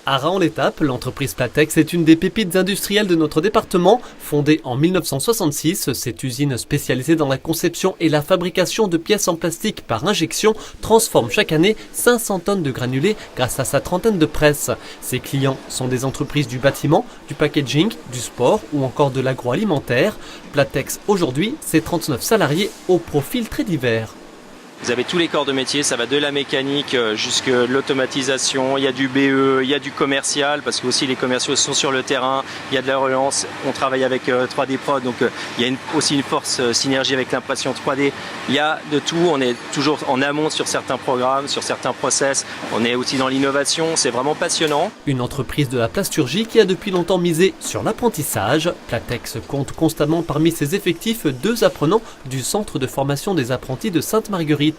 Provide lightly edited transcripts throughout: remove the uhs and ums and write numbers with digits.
À Raon-l'Étape, l'entreprise Platex est une des pépites industrielles de notre département. Fondée en 1966, cette usine spécialisée dans la conception et la fabrication de pièces en plastique par injection transforme chaque année 500 tonnes de granulés grâce à sa trentaine de presses. Ses clients sont des entreprises du bâtiment, du packaging, du sport ou encore de l'agroalimentaire. Platex aujourd'hui, c'est 39 salariés au profil très divers. Vous avez tous les corps de métier, ça va de la mécanique jusqu'à l'automatisation, il y a du BE, il y a du commercial, parce que aussi les commerciaux sont sur le terrain, il y a de la relance, on travaille avec 3D Prod, donc il y a aussi une force synergie avec l'impression 3D. Il y a de tout, on est toujours en amont sur certains programmes, sur certains process, on est aussi dans l'innovation, c'est vraiment passionnant. Une entreprise de la plasturgie qui a depuis longtemps misé sur l'apprentissage. Platex compte constamment parmi ses effectifs 2 apprenants du centre de formation des apprentis de Sainte-Marguerite.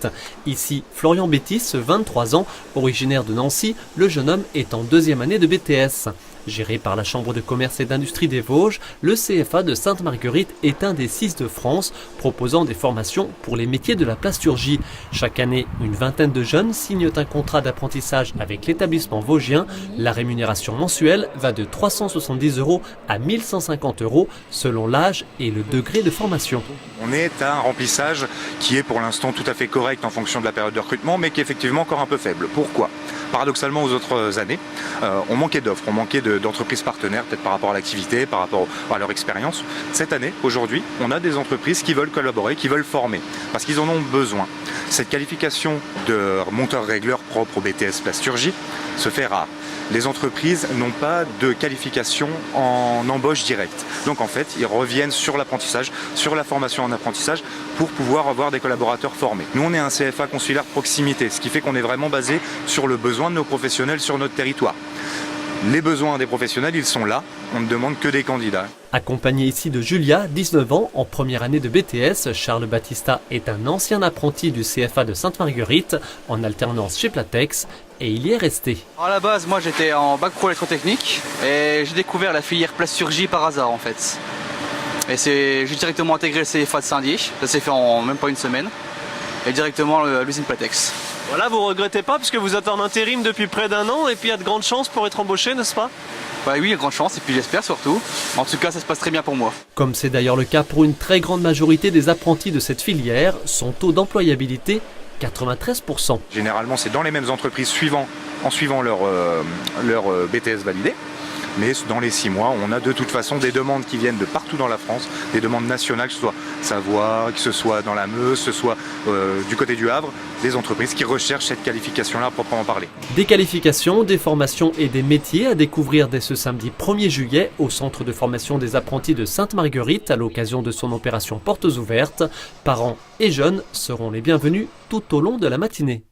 Ici, Florian Bétis, 23 ans, originaire de Nancy, le jeune homme est en 2e année de BTS. Géré par la Chambre de commerce et d'industrie des Vosges, le CFA de Sainte-Marguerite est un des 6 de France, proposant des formations pour les métiers de la plasturgie. Chaque année, une vingtaine de jeunes signent un contrat d'apprentissage avec l'établissement vosgien. La rémunération mensuelle va de 370 € à 1150 € selon l'âge et le degré de formation. On est à un remplissage qui est pour l'instant tout à fait correct en fonction de la période de recrutement, mais qui est effectivement encore un peu faible. Pourquoi ? Paradoxalement, aux autres années, on manquait d'offres, on manquait d'entreprises partenaires, peut-être par rapport à l'activité, par rapport à leur expérience. Cette année, aujourd'hui, on a des entreprises qui veulent collaborer, qui veulent former, parce qu'ils en ont besoin. Cette qualification de monteur-régleur propre au BTS Plasturgie se fait rare. Les entreprises n'ont pas de qualification en embauche directe. Donc en fait, ils reviennent sur l'apprentissage, sur la formation en apprentissage pour pouvoir avoir des collaborateurs formés. Nous, on est un CFA consulaire de proximité, ce qui fait qu'on est vraiment basé sur le besoin de nos professionnels sur notre territoire. Les besoins des professionnels, ils sont là, on ne demande que des candidats. Accompagné ici de Julia, 19 ans, en première année de BTS, Charles Battista est un ancien apprenti du CFA de Sainte-Marguerite, en alternance chez Platex, et il y est resté. À la base, moi j'étais en bac pro électrotechnique, et j'ai découvert la filière plasturgie par hasard en fait. Et j'ai directement intégré le CFA de Saint-Dié, ça s'est fait en même pas une semaine, et directement à l'usine Platex. Voilà, vous regrettez pas puisque vous êtes en intérim depuis près d'1 an et puis il y a de grandes chances pour être embauché, n'est-ce pas? Bah oui, il y a de grandes chances et puis j'espère surtout. En tout cas, ça se passe très bien pour moi. Comme c'est d'ailleurs le cas pour une très grande majorité des apprentis de cette filière, son taux d'employabilité, 93%. Généralement, c'est dans les mêmes entreprises en suivant leur BTS validé. Mais dans les 6 mois, on a de toute façon des demandes qui viennent de partout dans la France, des demandes nationales, que ce soit Savoie, que ce soit dans la Meuse, que ce soit du côté du Havre, des entreprises qui recherchent cette qualification-là à proprement parler. Des qualifications, des formations et des métiers à découvrir dès ce samedi 1er juillet au centre de formation des apprentis de Sainte-Marguerite à l'occasion de son opération Portes ouvertes. Parents et jeunes seront les bienvenus tout au long de la matinée.